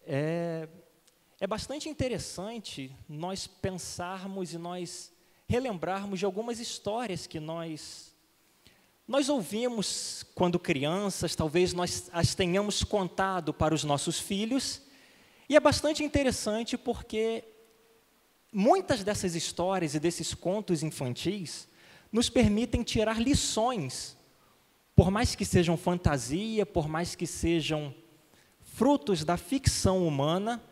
É bastante interessante nós pensarmos e nós relembrarmos de algumas histórias que nós ouvimos quando crianças, talvez nós as tenhamos contado para os nossos filhos, e é bastante interessante porque muitas dessas histórias e desses contos infantis nos permitem tirar lições, por mais que sejam fantasia, por mais que sejam frutos da ficção humana,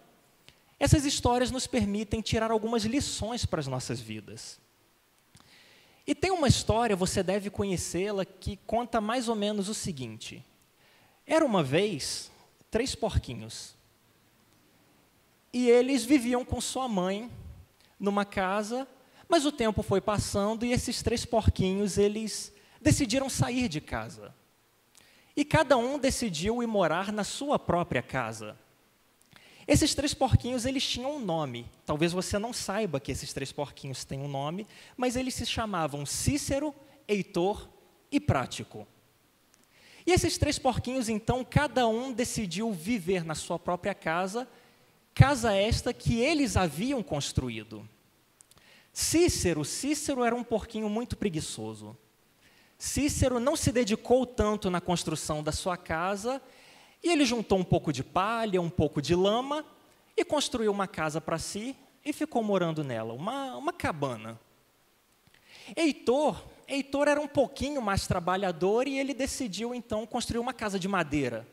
essas histórias nos permitem tirar algumas lições para as nossas vidas. E tem uma história, você deve conhecê-la, que conta mais ou menos o seguinte: era uma vez 3 porquinhos, e eles viviam com sua mãe numa casa, mas o tempo foi passando e esses 3 porquinhos, eles decidiram sair de casa. E cada um decidiu ir morar na sua própria casa. Esses 3 porquinhos, eles tinham um nome. Talvez você não saiba que esses 3 porquinhos têm um nome, mas eles se chamavam Cícero, Heitor e Prático. E esses 3 porquinhos, então, cada um decidiu viver na sua própria casa, casa esta que eles haviam construído. Cícero era um porquinho muito preguiçoso. Cícero não se dedicou tanto na construção da sua casa, e ele juntou um pouco de palha, um pouco de lama, e construiu uma casa para si, e ficou morando nela, uma cabana. Heitor era um pouquinho mais trabalhador, e ele decidiu, então, construir uma casa de madeira.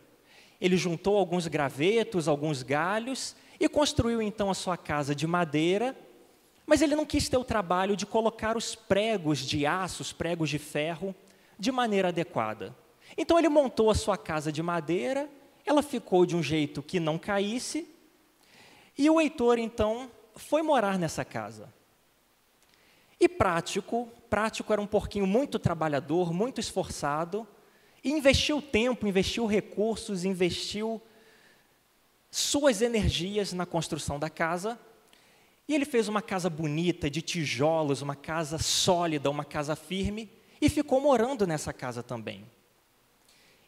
Ele juntou alguns gravetos, alguns galhos, e construiu, então, a sua casa de madeira, mas ele não quis ter o trabalho de colocar os pregos de aço, os pregos de ferro, de maneira adequada. Então, ele montou a sua casa de madeira, ela ficou de um jeito que não caísse, e o Heitor, então, foi morar nessa casa. E Prático era um porquinho muito trabalhador, muito esforçado, e investiu tempo, investiu recursos, investiu suas energias na construção da casa, e ele fez uma casa bonita, de tijolos, uma casa sólida, uma casa firme, e ficou morando nessa casa também.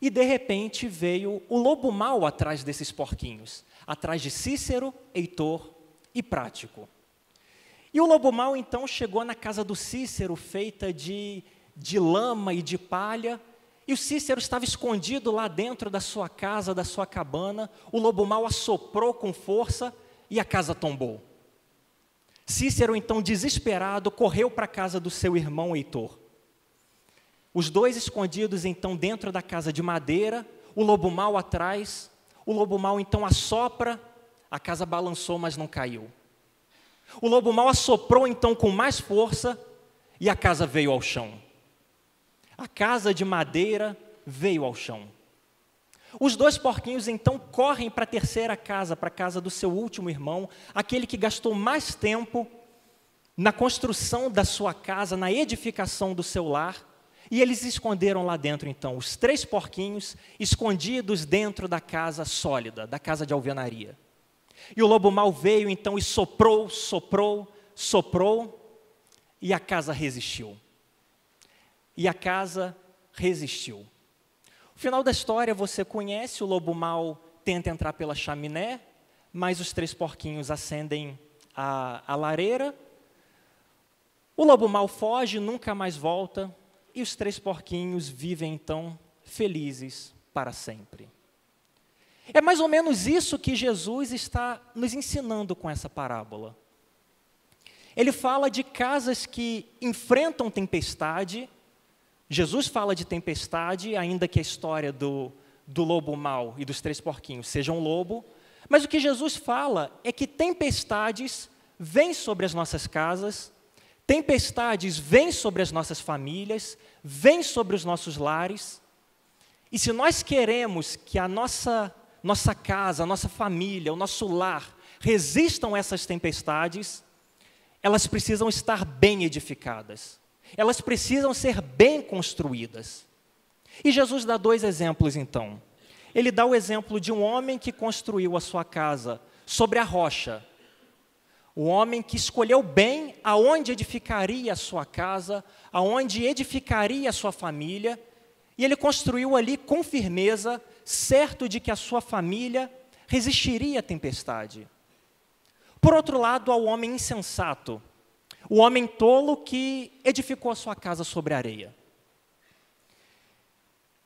E, de repente, veio o lobo mau atrás desses porquinhos, atrás de Cícero, Heitor e Prático. E o lobo mau, então, chegou na casa do Cícero, feita de lama e de palha, e o Cícero estava escondido lá dentro da sua casa, da sua cabana. O lobo mau assoprou com força e a casa tombou. Cícero, então, desesperado, correu para a casa do seu irmão Heitor. Os dois escondidos, então, dentro da casa de madeira, o lobo mau atrás. O lobo mau, então, assopra, a casa balançou, mas não caiu. O lobo mau assoprou, então, com mais força, e a casa veio ao chão. A casa de madeira veio ao chão. Os 2 porquinhos, então, correm para a terceira casa, para a casa do seu último irmão, aquele que gastou mais tempo na construção da sua casa, na edificação do seu lar, e eles se esconderam lá dentro, então, os 3 porquinhos escondidos dentro da casa sólida, da casa de alvenaria. E o lobo mau veio, então, e soprou, e a casa resistiu. E a casa resistiu. O final da história você conhece, o lobo mau tenta entrar pela chaminé, mas os 3 porquinhos acendem a lareira. O lobo mau foge, nunca mais volta, e os 3 porquinhos vivem, então, felizes para sempre. É mais ou menos isso que Jesus está nos ensinando com essa parábola. Ele fala de casas que enfrentam tempestade. Jesus fala de tempestade, ainda que a história do lobo mau e dos 3 porquinhos seja um lobo, mas o que Jesus fala é que tempestades vêm sobre as nossas casas, tempestades vêm sobre as nossas famílias, vêm sobre os nossos lares, e se nós queremos que a nossa casa, a nossa família, o nosso lar resistam a essas tempestades, elas precisam estar bem edificadas. Elas precisam ser bem construídas. E Jesus dá 2 exemplos, então. Ele dá o exemplo de um homem que construiu a sua casa sobre a rocha. O homem que escolheu bem aonde edificaria a sua casa, aonde edificaria a sua família, e ele construiu ali com firmeza, certo de que a sua família resistiria à tempestade. Por outro lado, há o homem insensato, o homem tolo que edificou a sua casa sobre a areia.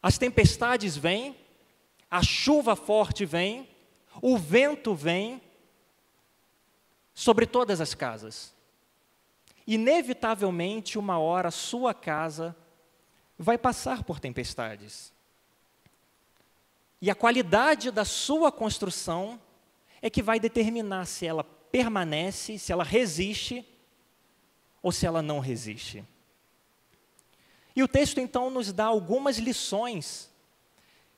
As tempestades vêm, a chuva forte vem, o vento vem sobre todas as casas. Inevitavelmente, uma hora, sua casa vai passar por tempestades. E a qualidade da sua construção é que vai determinar se ela permanece, se ela resiste ou se ela não resiste. E o texto então nos dá algumas lições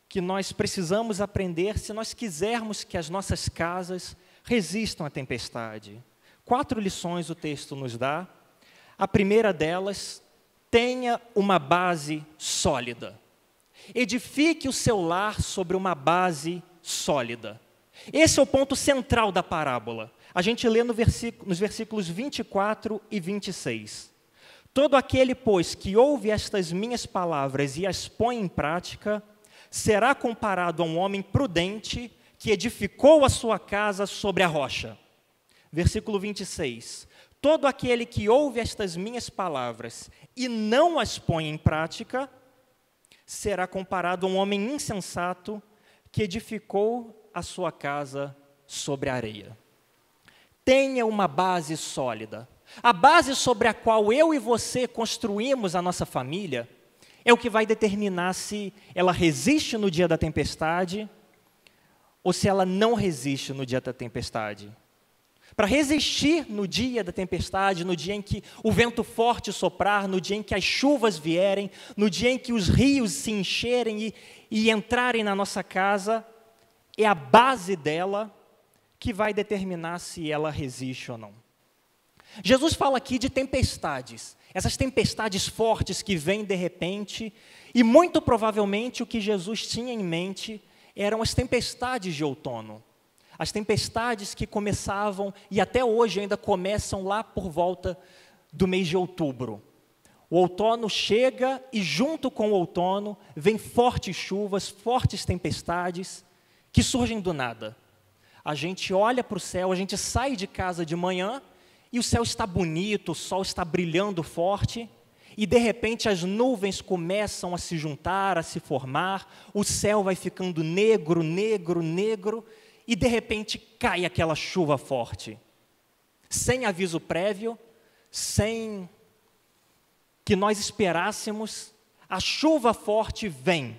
que nós precisamos aprender se nós quisermos que as nossas casas resistam à tempestade. 4 lições o texto nos dá. A primeira delas, tenha uma base sólida. Edifique o seu lar sobre uma base sólida. Esse é o ponto central da parábola. A gente lê nos versículos 24 e 26. Todo aquele, pois, que ouve estas minhas palavras e as põe em prática, será comparado a um homem prudente que edificou a sua casa sobre a rocha. Versículo 26. Todo aquele que ouve estas minhas palavras e não as põe em prática, será comparado a um homem insensato que edificou a sua casa sobre a areia. Tenha uma base sólida. A base sobre a qual eu e você construímos a nossa família é o que vai determinar se ela resiste no dia da tempestade ou se ela não resiste no dia da tempestade. Para resistir no dia da tempestade, no dia em que o vento forte soprar, no dia em que as chuvas vierem, no dia em que os rios se encherem e entrarem na nossa casa, é a base dela que vai determinar se ela resiste ou não. Jesus fala aqui de tempestades, essas tempestades fortes que vêm de repente, e muito provavelmente o que Jesus tinha em mente eram as tempestades de outono. As tempestades que começavam, e até hoje ainda começam lá por volta do mês de outubro. O outono chega e junto com o outono vem fortes chuvas, fortes tempestades que surgem do nada. A gente olha para o céu, a gente sai de casa de manhã e o céu está bonito, o sol está brilhando forte e de repente as nuvens começam a se juntar, a se formar, o céu vai ficando negro, negro, negro, e de repente cai aquela chuva forte, sem aviso prévio, sem que nós esperássemos, a chuva forte vem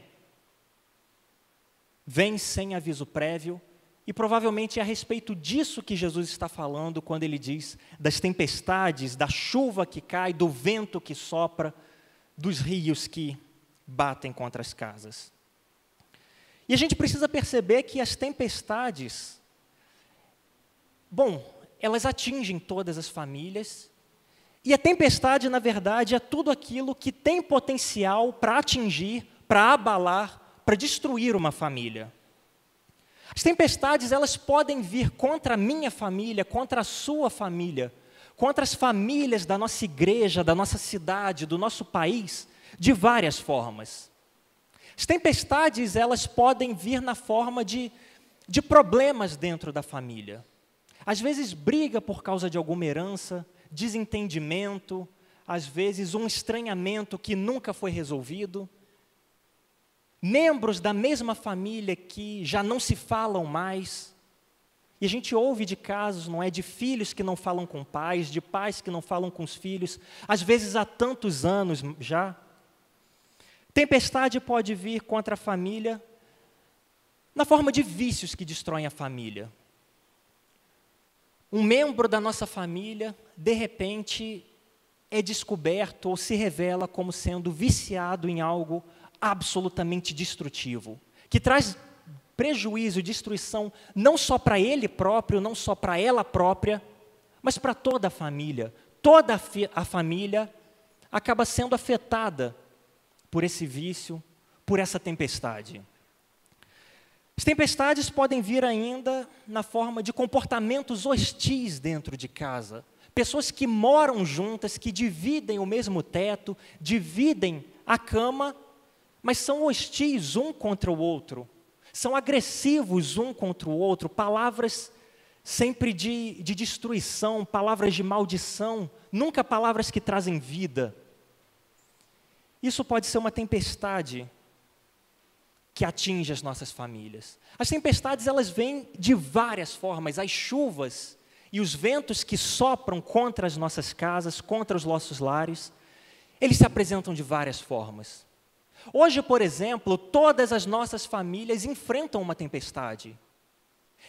sem aviso prévio, e provavelmente é a respeito disso que Jesus está falando quando ele diz das tempestades, da chuva que cai, do vento que sopra, dos rios que batem contra as casas. E a gente precisa perceber que as tempestades, elas atingem todas as famílias, e a tempestade, na verdade, é tudo aquilo que tem potencial para atingir, para abalar, para destruir uma família. As tempestades, elas podem vir contra a minha família, contra a sua família, contra as famílias da nossa igreja, da nossa cidade, do nosso país, de várias formas. As tempestades, elas podem vir na forma de problemas dentro da família. Às vezes, briga por causa de alguma herança, desentendimento, às vezes um estranhamento que nunca foi resolvido. Membros da mesma família que já não se falam mais. E a gente ouve de casos, não é, de filhos que não falam com pais, de pais que não falam com os filhos, às vezes há tantos anos já. Tempestade pode vir contra a família na forma de vícios que destroem a família. Um membro da nossa família, de repente, é descoberto ou se revela como sendo viciado em algo absolutamente destrutivo, que traz prejuízo e destruição não só para ele próprio, não só para ela própria, mas para toda a família. Toda a família acaba sendo afetada por esse vício, por essa tempestade. As tempestades podem vir ainda na forma de comportamentos hostis dentro de casa. Pessoas que moram juntas, que dividem o mesmo teto, dividem a cama, mas são hostis um contra o outro. são agressivos um contra o outro, palavras sempre de destruição, palavras de maldição, nunca palavras que trazem vida. Isso pode ser uma tempestade que atinge as nossas famílias. As tempestades, elas vêm de várias formas, as chuvas e os ventos que sopram contra as nossas casas, contra os nossos lares, eles se apresentam de várias formas. Hoje, por exemplo, todas as nossas famílias enfrentam uma tempestade,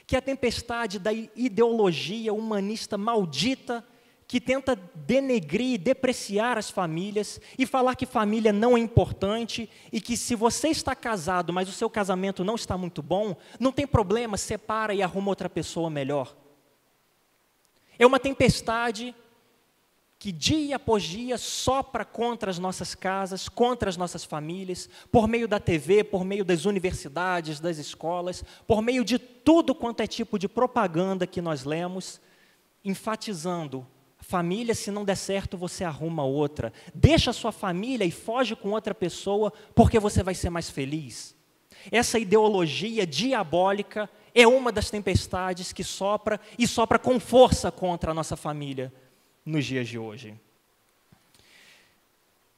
que é a tempestade da ideologia humanista maldita, que tenta denegrir, depreciar as famílias e falar que família não é importante e que se você está casado, mas o seu casamento não está muito bom, não tem problema, separa e arruma outra pessoa melhor. É uma tempestade que dia após dia sopra contra as nossas casas, contra as nossas famílias, por meio da TV, por meio das universidades, das escolas, por meio de tudo quanto é tipo de propaganda que nós lemos, enfatizando: família, se não der certo, você arruma outra. Deixa a sua família e foge com outra pessoa, porque você vai ser mais feliz. Essa ideologia diabólica é uma das tempestades que sopra e sopra com força contra a nossa família nos dias de hoje.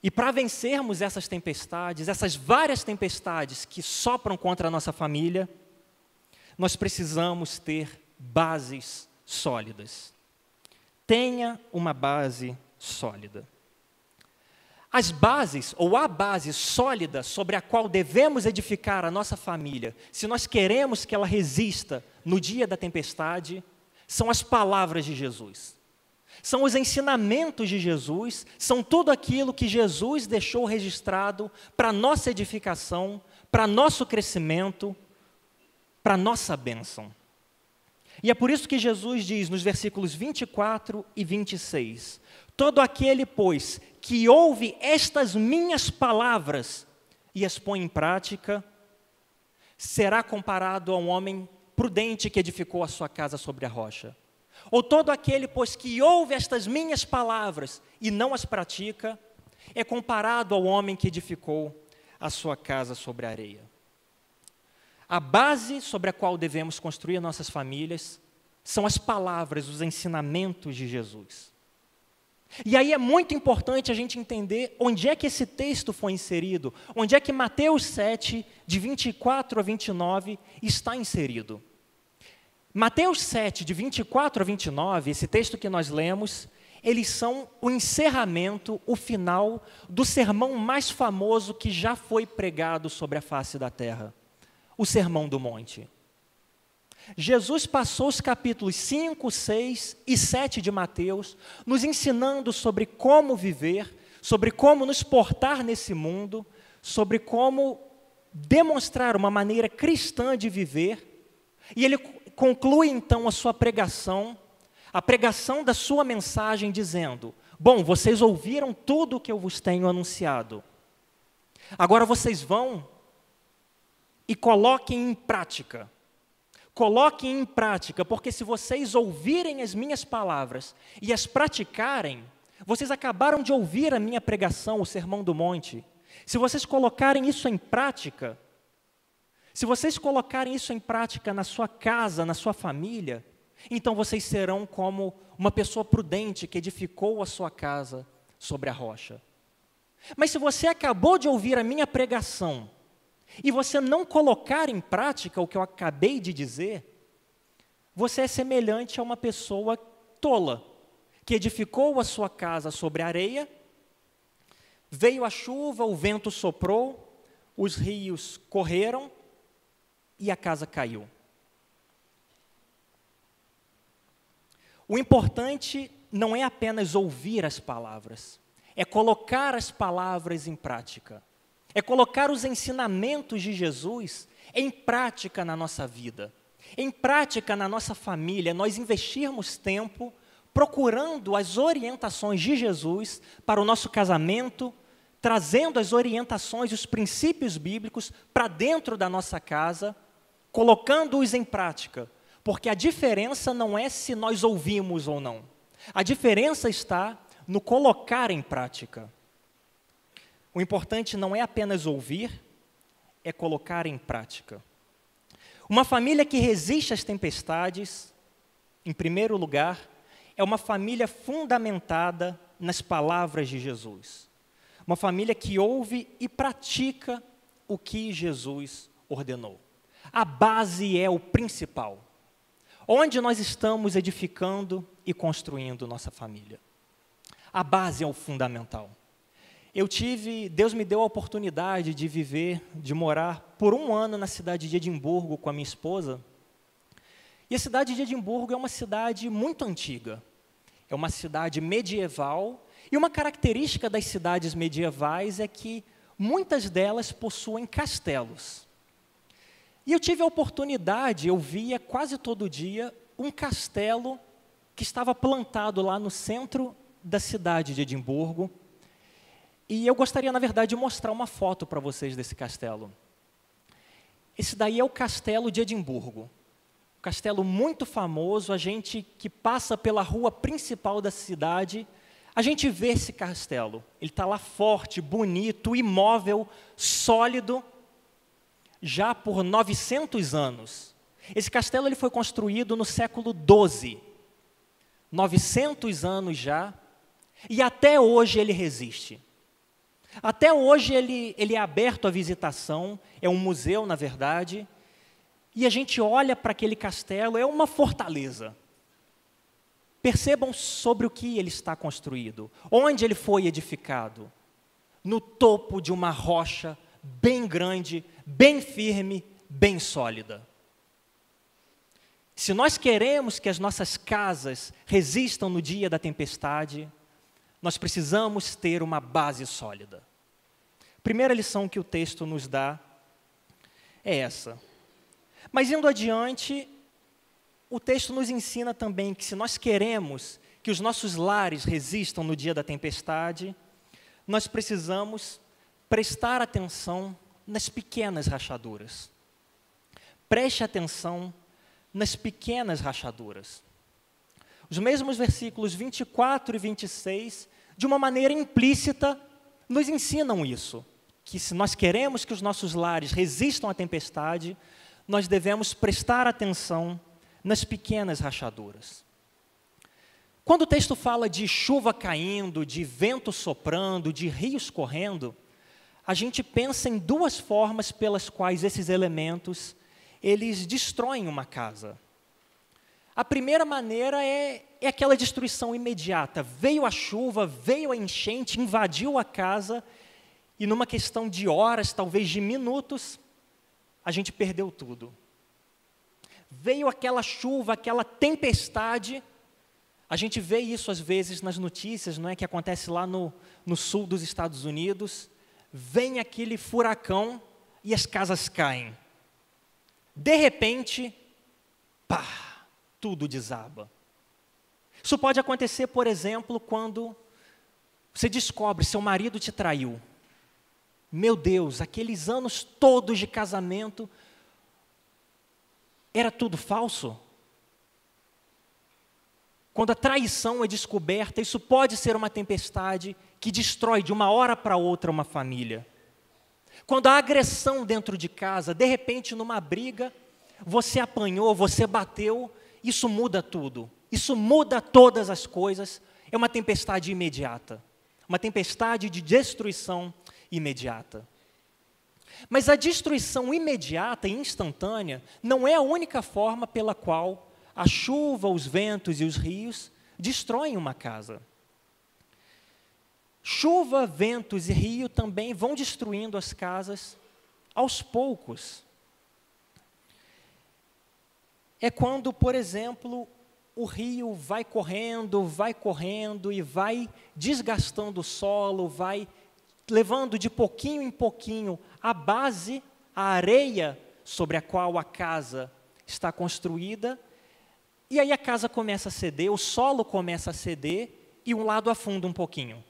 E para vencermos essas tempestades, essas várias tempestades que sopram contra a nossa família, nós precisamos ter bases sólidas. Tenha uma base sólida. As bases, ou a base sólida sobre a qual devemos edificar a nossa família, se nós queremos que ela resista no dia da tempestade, são as palavras de Jesus. São os ensinamentos de Jesus, são tudo aquilo que Jesus deixou registrado para nossa edificação, para nosso crescimento, para nossa bênção. E é por isso que Jesus diz nos versículos 24 e 26, todo aquele, pois, que ouve estas minhas palavras e as põe em prática, será comparado a um homem prudente que edificou a sua casa sobre a rocha. Ou todo aquele, pois, que ouve estas minhas palavras e não as pratica, é comparado ao homem que edificou a sua casa sobre a areia. A base sobre a qual devemos construir nossas famílias são as palavras, os ensinamentos de Jesus. E aí é muito importante a gente entender onde é que esse texto foi inserido, onde é que Mateus 7, de 24 a 29, está inserido. Mateus 7, de 24 a 29, esse texto que nós lemos, eles são o encerramento, o final do sermão mais famoso que já foi pregado sobre a face da terra, o Sermão do Monte. Jesus passou os capítulos 5, 6 e 7 de Mateus, nos ensinando sobre como viver, sobre como nos portar nesse mundo, sobre como demonstrar uma maneira cristã de viver, e ele conclui então a sua pregação, a pregação da sua mensagem dizendo: bom, vocês ouviram tudo o que eu vos tenho anunciado, agora vocês vão e coloquem em prática. Coloquem em prática, porque se vocês ouvirem as minhas palavras e as praticarem, vocês acabaram de ouvir a minha pregação, o Sermão do Monte. Se vocês colocarem isso em prática, se vocês colocarem isso em prática na sua casa, na sua família, então vocês serão como uma pessoa prudente que edificou a sua casa sobre a rocha. Mas se você acabou de ouvir a minha pregação e você não colocar em prática o que eu acabei de dizer, você é semelhante a uma pessoa tola, que edificou a sua casa sobre a areia, veio a chuva, o vento soprou, os rios correram e a casa caiu. O importante não é apenas ouvir as palavras, é colocar as palavras em prática. É colocar os ensinamentos de Jesus em prática na nossa vida, em prática na nossa família, nós investirmos tempo procurando as orientações de Jesus para o nosso casamento, trazendo as orientações e os princípios bíblicos para dentro da nossa casa, colocando-os em prática, porque a diferença não é se nós ouvimos ou não, a diferença está no colocar em prática. O importante não é apenas ouvir, é colocar em prática. Uma família que resiste às tempestades, em primeiro lugar, é uma família fundamentada nas palavras de Jesus. Uma família que ouve e pratica o que Jesus ordenou. A base é o principal. Onde nós estamos edificando e construindo nossa família. A base é o fundamental. Deus me deu a oportunidade de morar por 1 ano na cidade de Edimburgo com a minha esposa. E a cidade de Edimburgo é uma cidade muito antiga. É uma cidade medieval. E uma característica das cidades medievais é que muitas delas possuem castelos. E eu tive a oportunidade, eu via quase todo dia, um castelo que estava plantado lá no centro da cidade de Edimburgo. E eu gostaria, na verdade, de mostrar uma foto para vocês desse castelo. Esse daí é o castelo de Edimburgo. Um castelo muito famoso, a gente que passa pela rua principal da cidade, a gente vê esse castelo. Ele está lá forte, bonito, imóvel, sólido, já por 900 anos. Esse castelo ele foi construído no século XII. 900 anos já, e até hoje ele resiste. Até hoje ele é aberto à visitação, é um museu, na verdade, e a gente olha para aquele castelo, é uma fortaleza. Percebam sobre o que ele está construído, onde ele foi edificado. No topo de uma rocha bem grande, bem firme, bem sólida. Se nós queremos que as nossas casas resistam no dia da tempestade, nós precisamos ter uma base sólida. A primeira lição que o texto nos dá é essa. Mas indo adiante, o texto nos ensina também que se nós queremos que os nossos lares resistam no dia da tempestade, nós precisamos prestar atenção nas pequenas rachaduras. Preste atenção nas pequenas rachaduras. Os mesmos versículos 24 e 26, de uma maneira implícita, nos ensinam isso, que se nós queremos que os nossos lares resistam à tempestade, nós devemos prestar atenção nas pequenas rachaduras. Quando o texto fala de chuva caindo, de vento soprando, de rios correndo, a gente pensa em 2 formas pelas quais esses elementos, eles destroem uma casa. A primeira maneira é aquela destruição imediata. Veio a chuva, veio a enchente, invadiu a casa e numa questão de horas, talvez de minutos, a gente perdeu tudo. Veio aquela chuva, aquela tempestade, a gente vê isso às vezes nas notícias, não é, que acontece lá no sul dos Estados Unidos, vem aquele furacão e as casas caem. De repente, pá! Tudo desaba. Isso pode acontecer, por exemplo, quando você descobre seu marido te traiu. Meu Deus, aqueles anos todos de casamento, era tudo falso? Quando a traição é descoberta, isso pode ser uma tempestade que destrói de uma hora para outra uma família. Quando a agressão dentro de casa, de repente numa briga, você apanhou, você bateu, isso muda tudo, isso muda todas as coisas, é uma tempestade imediata, uma tempestade de destruição imediata. Mas a destruição imediata e instantânea não é a única forma pela qual a chuva, os ventos e os rios destroem uma casa. Chuva, ventos e rio também vão destruindo as casas aos poucos. É quando, por exemplo, o rio vai correndo e vai desgastando o solo, vai levando de pouquinho em pouquinho a base, a areia sobre a qual a casa está construída, e aí a casa começa a ceder, o solo começa a ceder e um lado afunda um pouquinho.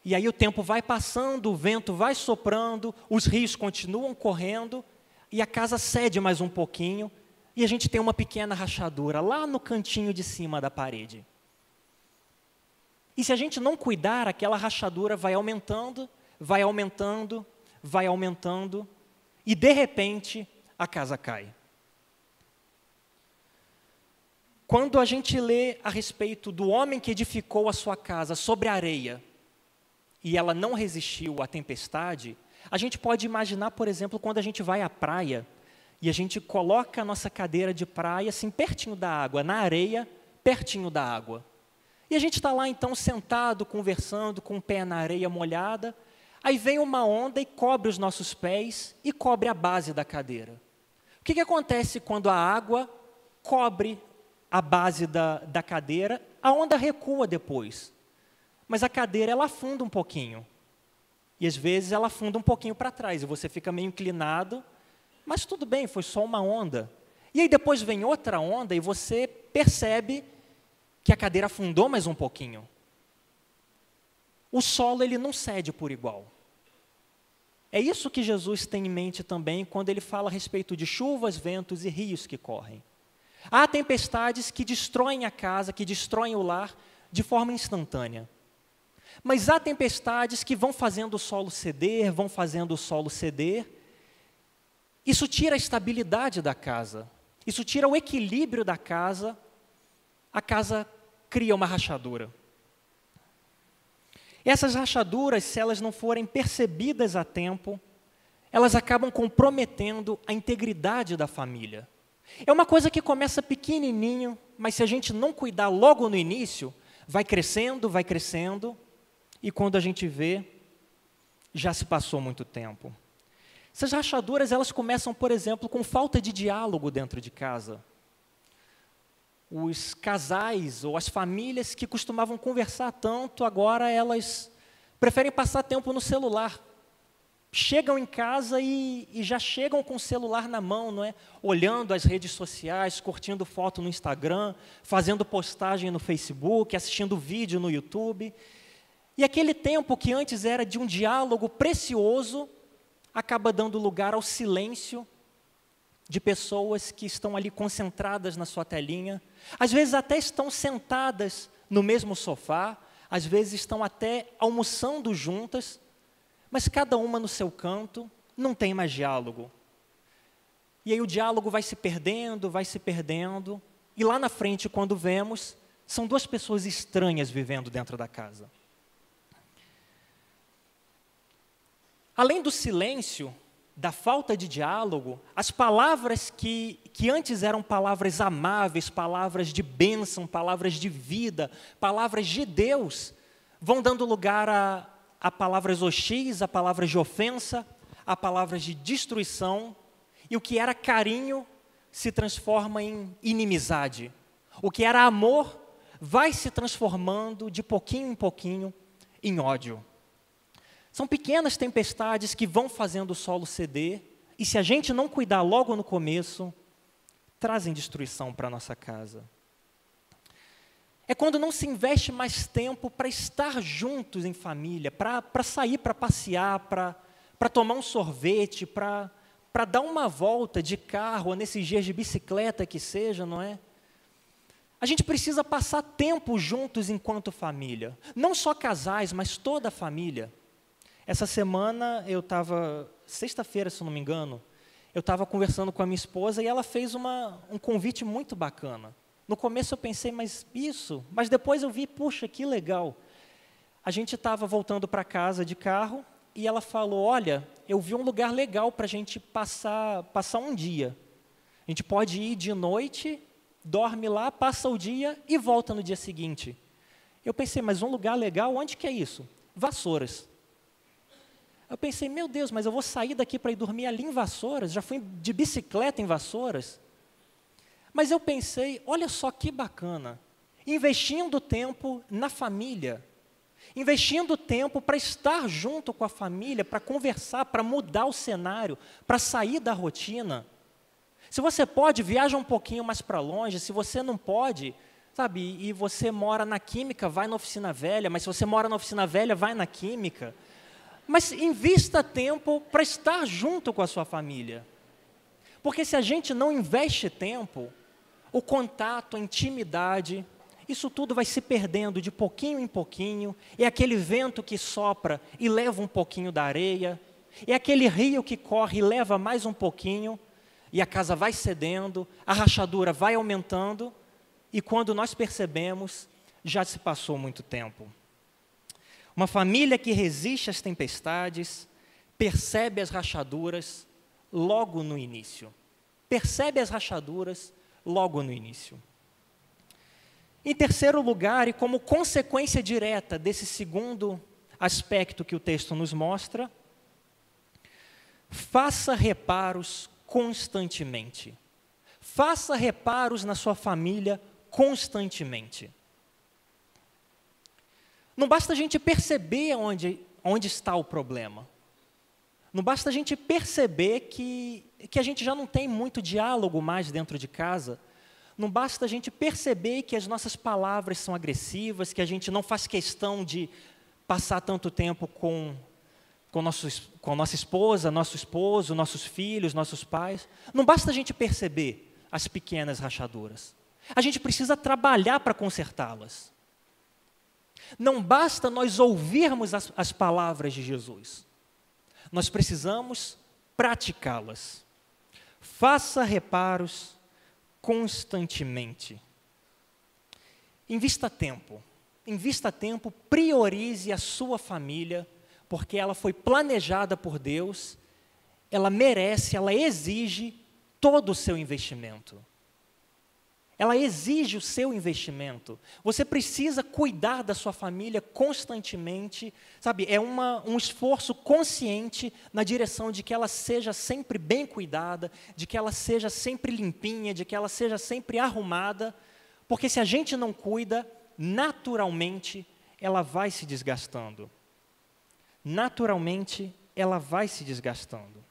E aí o tempo vai passando, o vento vai soprando, os rios continuam correndo, e a casa cede mais um pouquinho, e a gente tem uma pequena rachadura lá no cantinho de cima da parede. E se a gente não cuidar, aquela rachadura vai aumentando, vai aumentando, vai aumentando, e de repente a casa cai. Quando a gente lê a respeito do homem que edificou a sua casa sobre a areia, e ela não resistiu à tempestade, a gente pode imaginar, por exemplo, quando a gente vai à praia, e a gente coloca a nossa cadeira de praia assim pertinho da água, na areia, pertinho da água. E a gente está lá então sentado, conversando, com o pé na areia molhada, aí vem uma onda e cobre os nossos pés e cobre a base da cadeira. O que acontece quando a água cobre a base da cadeira? A onda recua depois, mas a cadeira ela afunda um pouquinho. E às vezes ela afunda um pouquinho para trás, e você fica meio inclinado, mas tudo bem, foi só uma onda. E aí depois vem outra onda e você percebe que a cadeira afundou mais um pouquinho. O solo ele não cede por igual. É isso que Jesus tem em mente também quando ele fala a respeito de chuvas, ventos e rios que correm. Há tempestades que destroem a casa, que destroem o lar de forma instantânea. Mas há tempestades que vão fazendo o solo ceder, vão fazendo o solo ceder. Isso tira a estabilidade da casa, isso tira o equilíbrio da casa, a casa cria uma rachadura. Essas rachaduras, se elas não forem percebidas a tempo, elas acabam comprometendo a integridade da família. É uma coisa que começa pequenininho, mas se a gente não cuidar logo no início, vai crescendo, e quando a gente vê, já se passou muito tempo. Essas rachaduras, elas começam, por exemplo, com falta de diálogo dentro de casa. Os casais ou as famílias que costumavam conversar tanto, agora elas preferem passar tempo no celular. Chegam em casa e já chegam com o celular na mão, não é? Olhando as redes sociais, curtindo foto no Instagram, fazendo postagem no Facebook, assistindo vídeo no YouTube. E aquele tempo que antes era de um diálogo precioso, acaba dando lugar ao silêncio de pessoas que estão ali concentradas na sua telinha. Às vezes até estão sentadas no mesmo sofá, às vezes estão até almoçando juntas, mas cada uma no seu canto, não tem mais diálogo. E aí o diálogo vai se perdendo, e lá na frente, quando vemos, são duas pessoas estranhas vivendo dentro da casa. Além do silêncio, da falta de diálogo, as palavras que antes eram palavras amáveis, palavras de bênção, palavras de vida, palavras de Deus, vão dando lugar a palavras hostis, a palavras de ofensa, a palavras de destruição, e o que era carinho se transforma em inimizade. O que era amor vai se transformando de pouquinho em pouquinho em ódio. São pequenas tempestades que vão fazendo o solo ceder, e se a gente não cuidar logo no começo, trazem destruição para a nossa casa. É quando não se investe mais tempo para estar juntos em família, para sair, para passear, para tomar um sorvete, para dar uma volta de carro, ou nesses dias de bicicleta que seja, não é? A gente precisa passar tempo juntos enquanto família. Não só casais, mas toda a família. Essa semana, sexta-feira, se eu não me engano, eu estava conversando com a minha esposa e ela fez um convite muito bacana. No começo eu pensei, mas depois eu vi, puxa, que legal. A gente estava voltando para casa de carro e ela falou, olha, eu vi um lugar legal para a gente passar um dia. A gente pode ir de noite, dorme lá, passa o dia e volta no dia seguinte. Eu pensei, mas um lugar legal, onde que é isso? Vassouras. Eu pensei, meu Deus, mas eu vou sair daqui para ir dormir ali em Vassouras? Já fui de bicicleta em Vassouras? Mas eu pensei, olha só que bacana, investindo tempo na família, investindo tempo para estar junto com a família, para conversar, para mudar o cenário, para sair da rotina. Se você pode, viaja um pouquinho mais para longe. Se você não pode, sabe, e você mora na Química, vai na Oficina Velha. Mas se você mora na Oficina Velha, vai na Química. Mas invista tempo para estar junto com a sua família. Porque se a gente não investe tempo, o contato, a intimidade, isso tudo vai se perdendo de pouquinho em pouquinho. É aquele vento que sopra e leva um pouquinho da areia. É aquele rio que corre e leva mais um pouquinho. e a casa vai cedendo, a rachadura vai aumentando, e quando nós percebemos, já se passou muito tempo. Uma família que resiste às tempestades, percebe as rachaduras logo no início. Percebe as rachaduras logo no início. Em terceiro lugar, e como consequência direta desse segundo aspecto que o texto nos mostra, faça reparos constantemente. Faça reparos na sua família constantemente. Não basta a gente perceber onde está o problema. Não basta a gente perceber que a gente já não tem muito diálogo mais dentro de casa. Não basta a gente perceber que as nossas palavras são agressivas, que a gente não faz questão de passar tanto tempo com nossa esposa, nosso esposo, nossos filhos, nossos pais. Não basta a gente perceber as pequenas rachaduras. A gente precisa trabalhar para consertá-las. Não basta nós ouvirmos as palavras de Jesus. Nós precisamos praticá-las. Faça reparos constantemente. Invista tempo. Invista tempo, priorize a sua família, porque ela foi planejada por Deus, ela merece, ela exige todo o seu investimento. Ela exige o seu investimento. Você precisa cuidar da sua família constantemente, sabe? É um esforço consciente na direção de que ela seja sempre bem cuidada, de que ela seja sempre limpinha, de que ela seja sempre arrumada, porque se a gente não cuida, naturalmente ela vai se desgastando. Naturalmente ela vai se desgastando.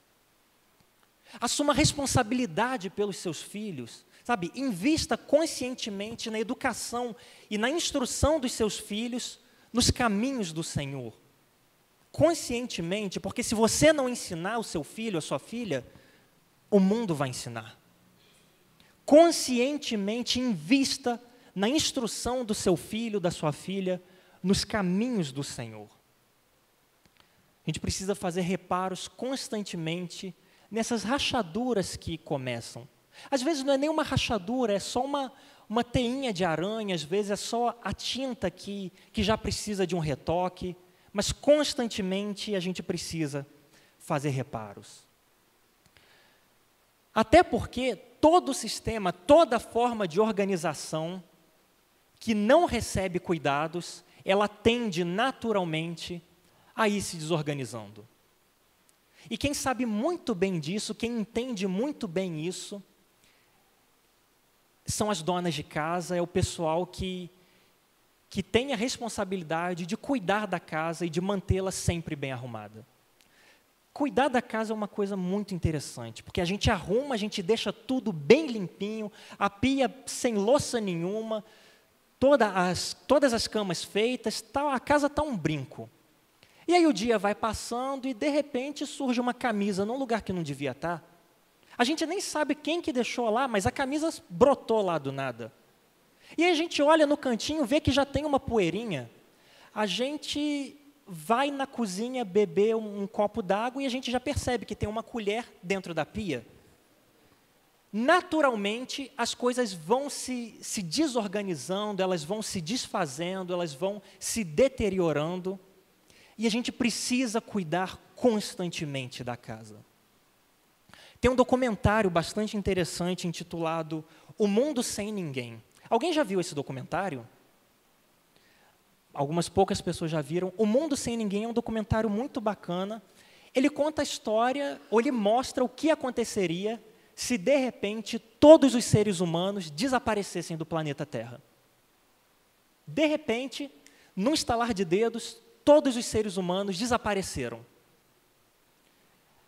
Assuma responsabilidade pelos seus filhos. Sabe, invista conscientemente na educação e na instrução dos seus filhos nos caminhos do Senhor. Conscientemente, porque se você não ensinar o seu filho, a sua filha, o mundo vai ensinar. Conscientemente invista na instrução do seu filho, da sua filha, nos caminhos do Senhor. A gente precisa fazer reparos constantemente nessas rachaduras que começam. Às vezes não é nem uma rachadura, é só uma teinha de aranha, às vezes é só a tinta que já precisa de um retoque, mas constantemente a gente precisa fazer reparos. Até porque todo sistema, toda forma de organização que não recebe cuidados, ela tende naturalmente a ir se desorganizando. E quem sabe muito bem disso, quem entende muito bem isso, são as donas de casa, é o pessoal que tem a responsabilidade de cuidar da casa e de mantê-la sempre bem arrumada. Cuidar da casa é uma coisa muito interessante, porque a gente arruma, a gente deixa tudo bem limpinho, a pia sem louça nenhuma, todas as camas feitas, a casa está um brinco. E aí o dia vai passando e de repente surge uma camisa num lugar que não devia estar. A gente nem sabe quem que deixou lá, mas a camisa brotou lá do nada. E aí a gente olha no cantinho, vê que já tem uma poeirinha. A gente vai na cozinha beber um copo d'água e a gente já percebe que tem uma colher dentro da pia. Naturalmente, as coisas vão se desorganizando, elas vão se desfazendo, elas vão se deteriorando. E a gente precisa cuidar constantemente da casa. Tem um documentário bastante interessante intitulado O Mundo Sem Ninguém. Alguém já viu esse documentário? Algumas poucas pessoas já viram. O Mundo Sem Ninguém é um documentário muito bacana. Ele conta a história, ou ele mostra o que aconteceria se, de repente, todos os seres humanos desaparecessem do planeta Terra. De repente, num estalar de dedos, todos os seres humanos desapareceram.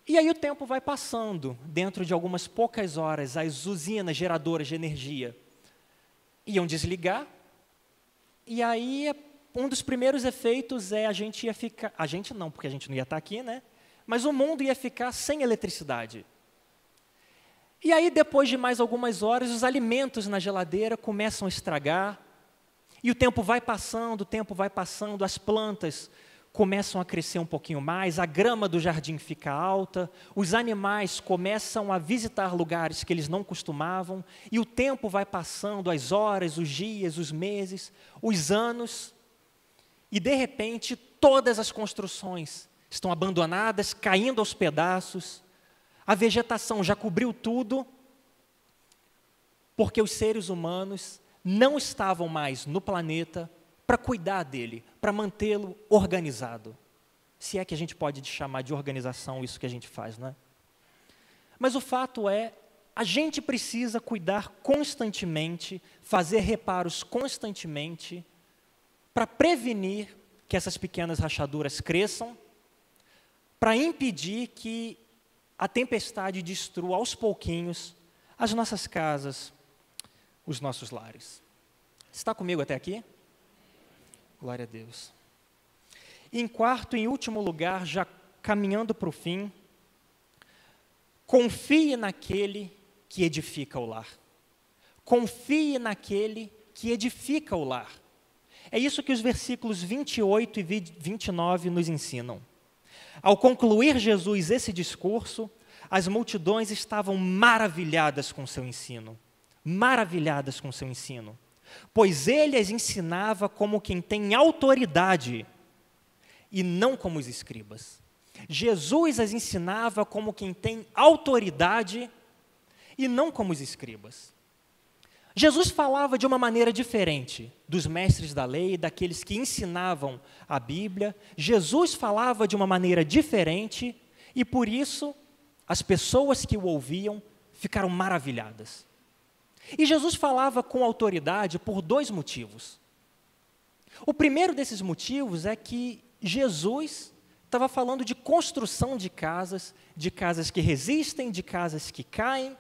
E aí o tempo vai passando, dentro de algumas poucas horas, as usinas geradoras de energia iam desligar, e aí um dos primeiros efeitos é a gente ia ficar, a gente não, porque a gente não ia estar aqui, né? Mas o mundo ia ficar sem eletricidade. E aí, depois de mais algumas horas, os alimentos na geladeira começam a estragar, e o tempo vai passando, as plantas começam a crescer um pouquinho mais, a grama do jardim fica alta, os animais começam a visitar lugares que eles não costumavam, e o tempo vai passando, as horas, os dias, os meses, os anos, e de repente todas as construções estão abandonadas, caindo aos pedaços, a vegetação já cobriu tudo, porque os seres humanos não estavam mais no planeta para cuidar dele, para mantê-lo organizado. Se é que a gente pode chamar de organização isso que a gente faz, não é? Mas o fato é, a gente precisa cuidar constantemente, fazer reparos constantemente, para prevenir que essas pequenas rachaduras cresçam, para impedir que a tempestade destrua aos pouquinhos as nossas casas, os nossos lares. Está comigo até aqui? Glória a Deus. E em quarto e último lugar, já caminhando para o fim, confie naquele que edifica o lar. Confie naquele que edifica o lar. É isso que os versículos 28 e 29 nos ensinam. Ao concluir Jesus esse discurso, as multidões estavam maravilhadas com seu ensino. Maravilhadas com seu ensino. Pois ele as ensinava como quem tem autoridade, e não como os escribas. Jesus as ensinava como quem tem autoridade, e não como os escribas. Jesus falava de uma maneira diferente dos mestres da lei, daqueles que ensinavam a Bíblia. Jesus falava de uma maneira diferente, e por isso as pessoas que o ouviam ficaram maravilhadas. E Jesus falava com autoridade por dois motivos. O primeiro desses motivos é que Jesus estava falando de construção de casas que resistem, de casas que caem.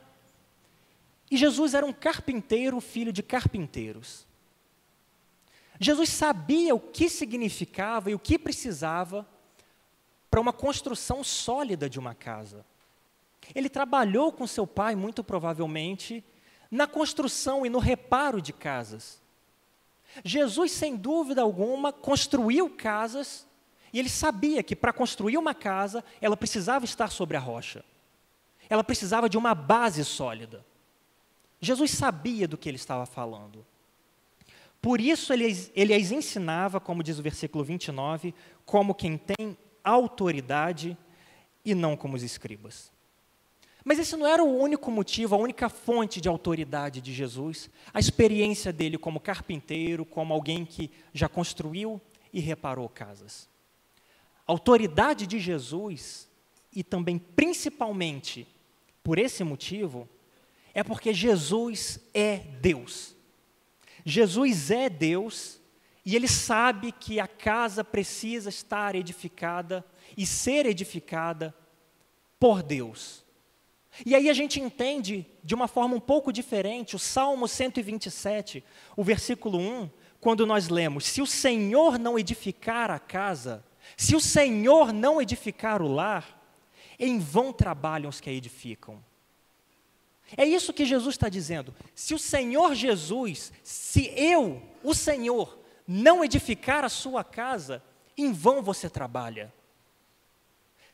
E Jesus era um carpinteiro, filho de carpinteiros. Jesus sabia o que significava e o que precisava para uma construção sólida de uma casa. Ele trabalhou com seu pai, muito provavelmente, na construção e no reparo de casas. Jesus, sem dúvida alguma, construiu casas, e ele sabia que para construir uma casa, ela precisava estar sobre a rocha. Ela precisava de uma base sólida. Jesus sabia do que ele estava falando. Por isso ele as ensinava, como diz o versículo 29, como quem tem autoridade e não como os escribas. Mas esse não era o único motivo, a única fonte de autoridade de Jesus, a experiência dele como carpinteiro, como alguém que já construiu e reparou casas. A autoridade de Jesus, e também principalmente por esse motivo, é porque Jesus é Deus. Jesus é Deus e ele sabe que a casa precisa estar edificada e ser edificada por Deus. E aí a gente entende de uma forma um pouco diferente o Salmo 127, o versículo 1, quando nós lemos: se o Senhor não edificar a casa, se o Senhor não edificar o lar, em vão trabalham os que a edificam. É isso que Jesus está dizendo. Se o Senhor Jesus, se eu, o Senhor, não edificar a sua casa, em vão você trabalha.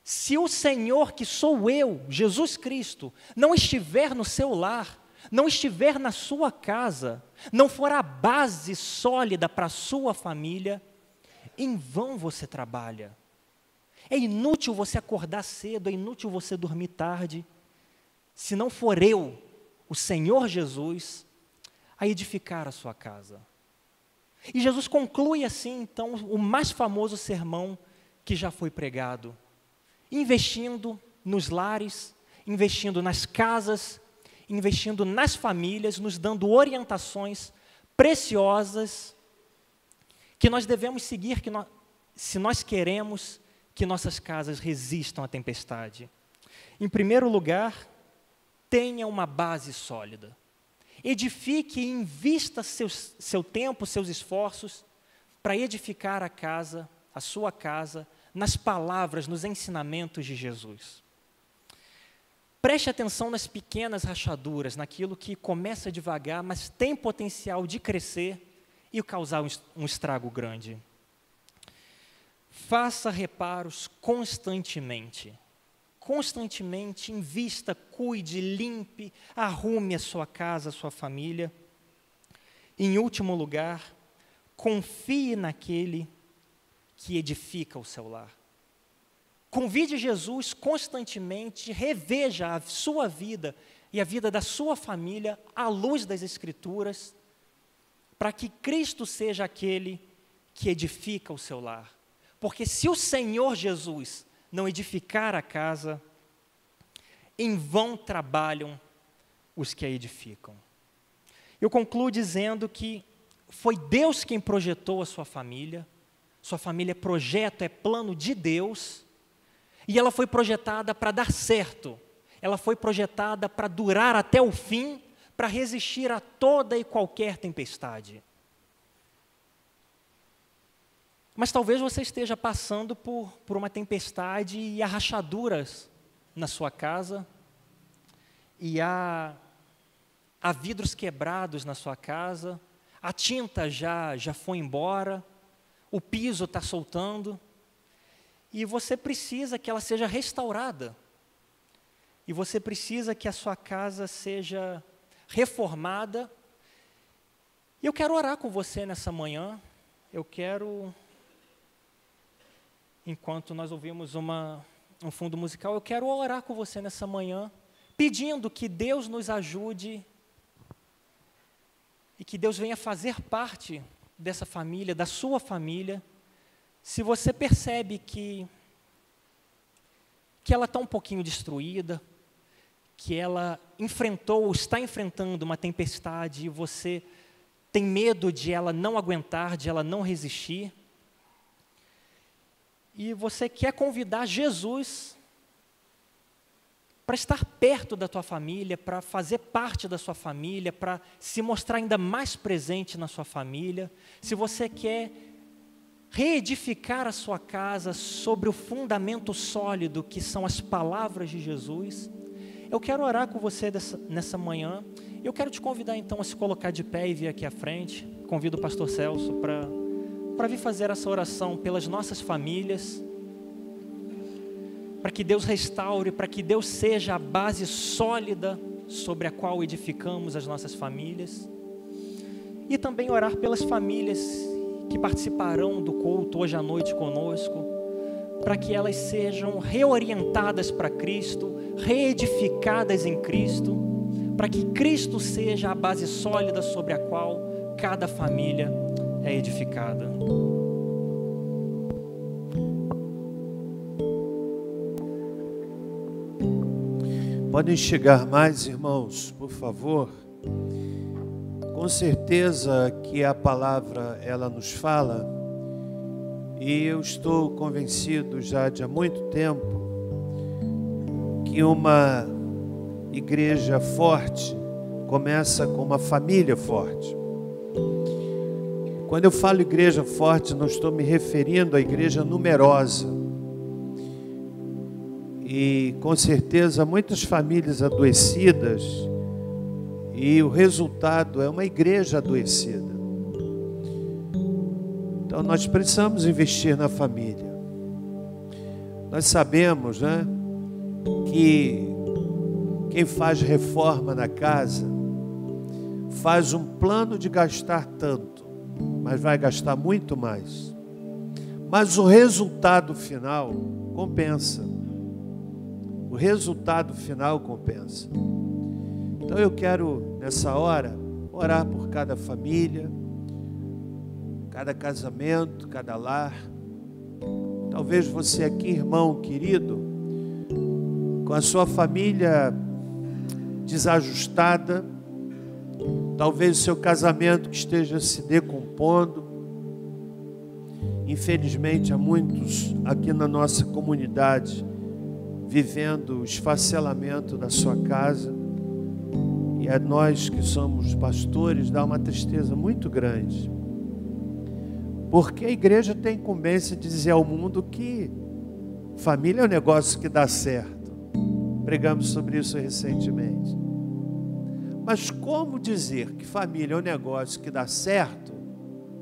Se o Senhor, que sou eu, Jesus Cristo, não estiver no seu lar, não estiver na sua casa, não for a base sólida para a sua família, em vão você trabalha. É inútil você acordar cedo, é inútil você dormir tarde, se não for eu, o Senhor Jesus, a edificar a sua casa. E Jesus conclui assim, então, o mais famoso sermão que já foi pregado, investindo nos lares, investindo nas casas, investindo nas famílias, nos dando orientações preciosas que nós devemos seguir se nós queremos que nossas casas resistam à tempestade. Em primeiro lugar, tenha uma base sólida. Edifique e invista seu tempo, seus esforços para edificar a casa, a sua casa, nas palavras, nos ensinamentos de Jesus. Preste atenção nas pequenas rachaduras, naquilo que começa devagar, mas tem potencial de crescer e causar um estrago grande. faça reparos constantemente. Constantemente, invista, cuide, limpe, arrume a sua casa, a sua família. Em último lugar, confie naquele que edifica o seu lar. Convide Jesus constantemente, reveja a sua vida e a vida da sua família à luz das Escrituras, para que Cristo seja aquele que edifica o seu lar. Porque se o Senhor Jesus não edificar a casa, em vão trabalham os que a edificam. Eu concluo dizendo que foi Deus quem projetou a sua família é projeto, é plano de Deus, e ela foi projetada para dar certo, ela foi projetada para durar até o fim, para resistir a toda e qualquer tempestade. Mas talvez você esteja passando por uma tempestade e há rachaduras na sua casa, e há vidros quebrados na sua casa, a tinta já foi embora, o piso está soltando, e você precisa que ela seja restaurada, e você precisa que a sua casa seja reformada. E eu quero orar com você nessa manhã, enquanto nós ouvimos um fundo musical, eu quero orar com você nessa manhã, pedindo que Deus nos ajude e que Deus venha fazer parte dessa família, da sua família. Se você percebe que ela está um pouquinho destruída, que ela enfrentou ou está enfrentando uma tempestade e você tem medo de ela não aguentar, de ela não resistir, e você quer convidar Jesus para estar perto da tua família, para fazer parte da sua família, para se mostrar ainda mais presente na sua família, se você quer reedificar a sua casa sobre o fundamento sólido que são as palavras de Jesus, eu quero orar com você nessa manhã. Eu quero te convidar então a se colocar de pé e vir aqui à frente. Convido o pastor Celso para vir fazer essa oração pelas nossas famílias, para que Deus restaure, para que Deus seja a base sólida sobre a qual edificamos as nossas famílias, e também orar pelas famílias que participarão do culto hoje à noite conosco, para que elas sejam reorientadas para Cristo, reedificadas em Cristo, para que Cristo seja a base sólida sobre a qual cada família é edificada. Podem chegar mais, irmãos, por favor. Com certeza que a palavra, ela nos fala, e eu estou convencido já de há muito tempo que uma igreja forte começa com uma família forte. Quando eu falo igreja forte, não estou me referindo à igreja numerosa. E com certeza muitas famílias adoecidas, e o resultado é uma igreja adoecida. Então nós precisamos investir na família. Nós sabemos, né, que quem faz reforma na casa faz um plano de gastar tanto, mas vai gastar muito mais. Mas o resultado final compensa. O resultado final compensa. Então eu quero, nessa hora, orar por cada família, cada casamento, cada lar. Talvez você aqui, irmão querido, com a sua família desajustada, talvez o seu casamento que esteja se decompondo. Infelizmente, há muitos aqui na nossa comunidade vivendo o esfacelamento da sua casa, e a nós que somos pastores dá uma tristeza muito grande, porque a igreja tem incumbência de dizer ao mundo que família é um negócio que dá certo. Pregamos sobre isso recentemente. Mas como dizer que família é um negócio que dá certo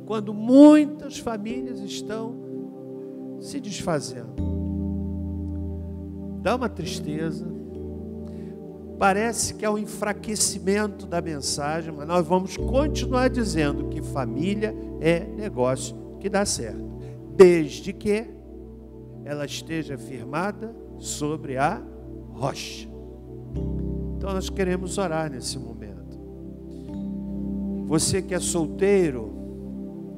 quando muitas famílias estão se desfazendo. Dá uma tristeza. Parece que é um enfraquecimento da mensagem, mas nós vamos continuar dizendo que família é negócio que dá certo, desde que ela esteja firmada sobre a rocha. Então nós queremos orar nesse momento. Você que é solteiro,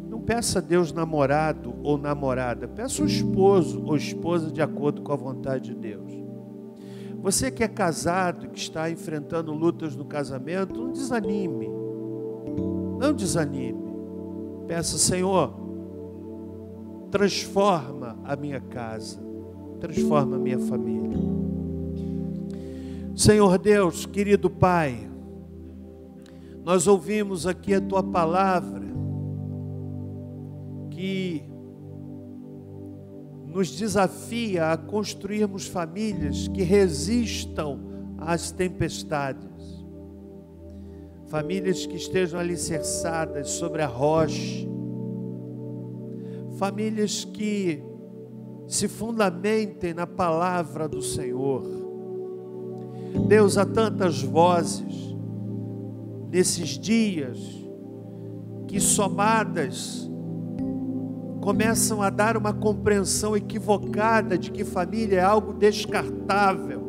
não peça a Deus namorado ou namorada, peça o esposo ou esposa de acordo com a vontade de Deus. Você que é casado, que está enfrentando lutas no casamento, não desanime. Não desanime. Peça, Senhor, transforma a minha casa, transforma a minha família. Senhor Deus, querido Pai, nós ouvimos aqui a Tua palavra, que nos desafia a construirmos famílias que resistam às tempestades, famílias que estejam alicerçadas sobre a rocha, famílias que se fundamentem na palavra do Senhor. Deus, há tantas vozes nesses dias que somadas começam a dar uma compreensão equivocada de que família é algo descartável.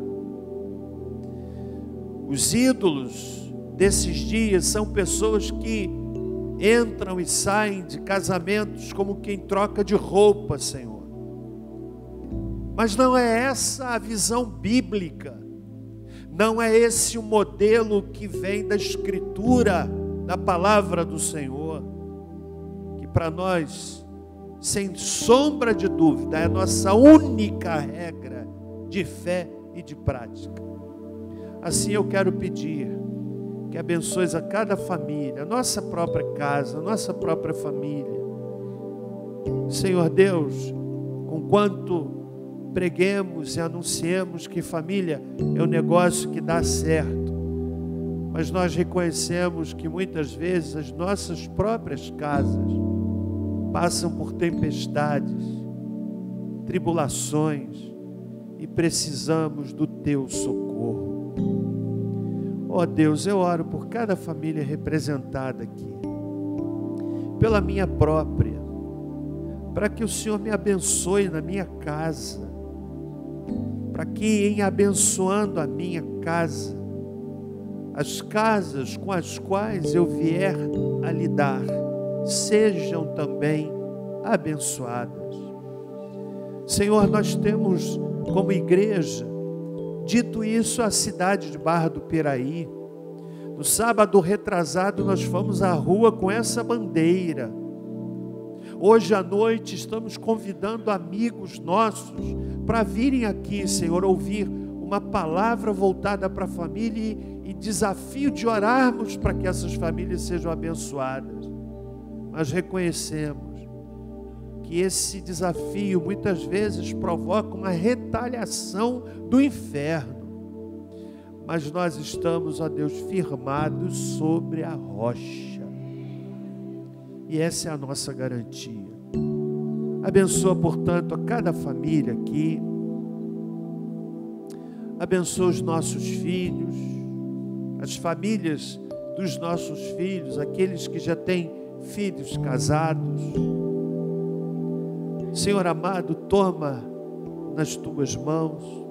Os ídolos desses dias são pessoas que entram e saem de casamentos como quem troca de roupa, Senhor. Mas não é essa a visão bíblica. Não é esse o modelo que vem da Escritura, da palavra do Senhor, que para nós, sem sombra de dúvida, é a nossa única regra de fé e de prática. Assim eu quero pedir que abençoes a cada família, a nossa própria casa, a nossa própria família. Senhor Deus, conquanto preguemos e anunciemos que família é um negócio que dá certo, mas nós reconhecemos que muitas vezes as nossas próprias casas passam por tempestades, tribulações, e precisamos do Teu socorro. Ó Deus, eu oro por cada família representada aqui, pela minha própria, para que o Senhor me abençoe na minha casa, para que em abençoando a minha casa, as casas com as quais eu vier a lidar, sejam também abençoadas. Senhor, nós temos como igreja dito isso à cidade de Barra do Piraí. No sábado retrasado nós fomos à rua com essa bandeira. Hoje à noite estamos convidando amigos nossos para virem aqui, Senhor, ouvir uma palavra voltada para a família e desafio de orarmos para que essas famílias sejam abençoadas. Mas reconhecemos que esse desafio muitas vezes provoca uma retaliação do inferno. Mas nós estamos, ó Deus, firmados sobre a rocha. E essa é a nossa garantia. Abençoa, portanto, a cada família aqui. Abençoa os nossos filhos, as famílias dos nossos filhos, aqueles que já têm filhos casados. Senhor amado, toma nas Tuas mãos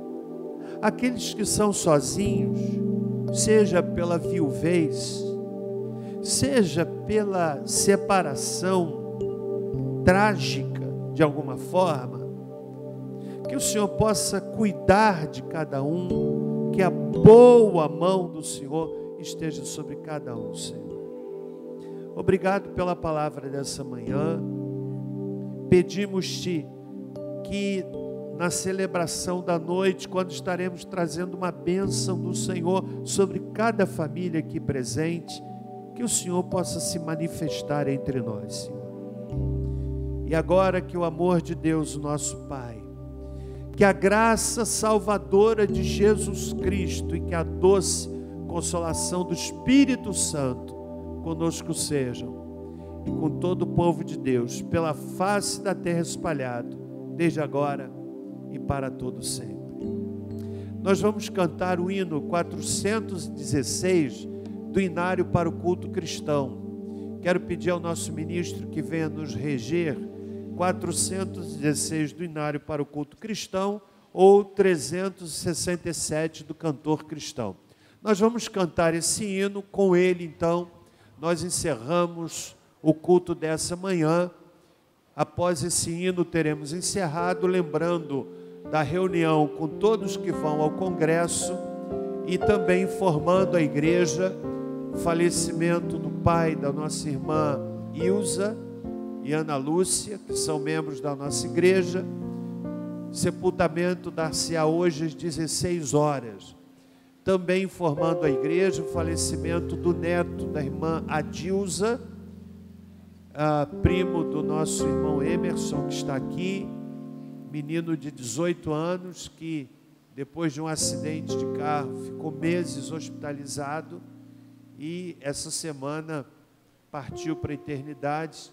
aqueles que são sozinhos, seja pela viuvez, seja pela separação trágica de alguma forma, que o Senhor possa cuidar de cada um, que a boa mão do Senhor esteja sobre cada um, Senhor. Obrigado pela palavra dessa manhã. Pedimos-te que na celebração da noite, quando estaremos trazendo uma bênção do Senhor sobre cada família aqui presente, que o Senhor possa se manifestar entre nós, Senhor. E agora que o amor de Deus, nosso Pai, que a graça salvadora de Jesus Cristo e que a doce consolação do Espírito Santo conosco sejam, e com todo o povo de Deus, pela face da terra espalhado, desde agora e para todo sempre. Nós vamos cantar o hino 416 do Inário para o Culto Cristão. Quero pedir ao nosso ministro que venha nos reger 416 do Inário para o Culto Cristão ou 367 do Cantor Cristão. Nós vamos cantar esse hino, com ele então nós encerramos o culto dessa manhã. Após esse hino teremos encerrado, lembrando da reunião com todos que vão ao congresso e também informando a igreja o falecimento do pai da nossa irmã Ilza e Ana Lúcia, que são membros da nossa igreja. Sepultamento dar-se-á hoje às 16 horas. Também informando a igreja o falecimento do neto da irmã Adilza, primo do nosso irmão Emerson, que está aqui, menino de 18 anos, que depois de um acidente de carro ficou meses hospitalizado e essa semana partiu para a eternidade,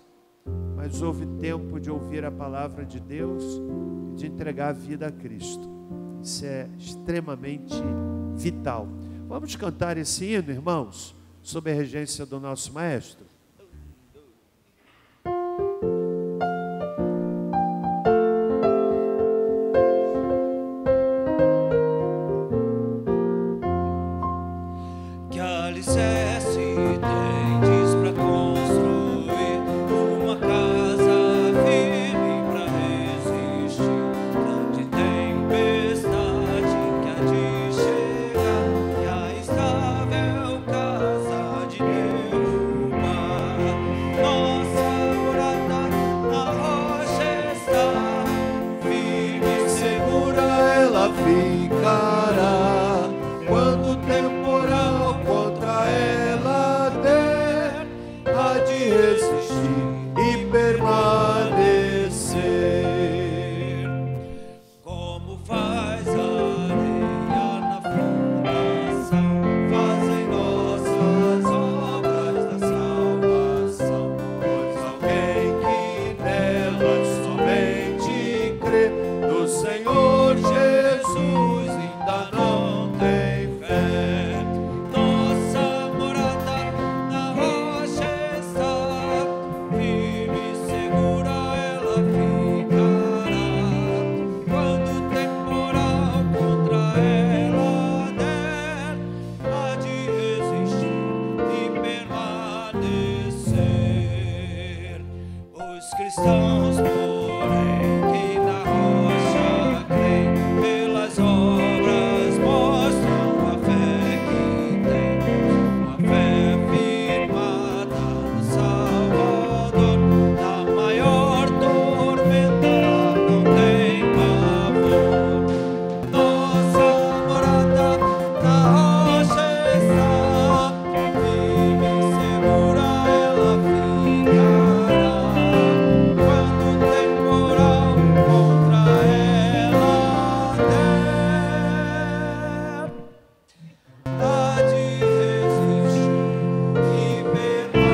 mas houve tempo de ouvir a palavra de Deus e de entregar a vida a Cristo. Isso é extremamente vital. Vamos cantar esse hino, irmãos, sob a regência do nosso maestro. Que alicerce tendes para construir uma casa firme para resistir grande tempestade que há de chegar, e a estável casa de derrubar. Nossa morada na rocha está, firme e segura ela ficará. Quando o temporal contra ela der, há de resistir e permanecer. Como faz a areia na fundação, fazem nossas obras da salvação. Pois alguém que nelas somente crê no Senhor Jesus ainda não tem fé. Nossa morada na rocha está, firme e segura ela ficará. Quando o temporal contra ela der, há de resistir e permanecer. Os cristãos, porém, que na rocha creem, pelas obras mostram a fé que tem, uma fé firmada no Salvador. Na maior tormenta não tem pavor. Nossa morada na rocha está, firme e segura ela ficará. Quando o temporal contra ela der, há de resistir e permanecer.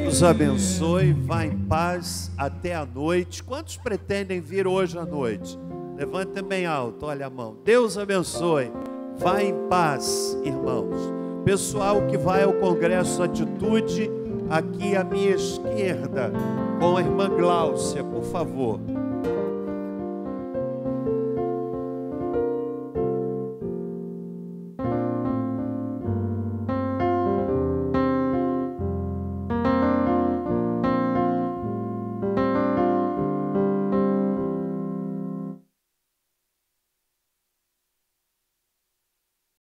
Deus abençoe, vá em paz até a noite. Quantos pretendem vir hoje à noite? Levante bem alto, olha a mão. Deus abençoe, vá em paz, irmãos. Pessoal que vai ao Congresso Atitude, aqui à minha esquerda, com a irmã Gláucia, por favor.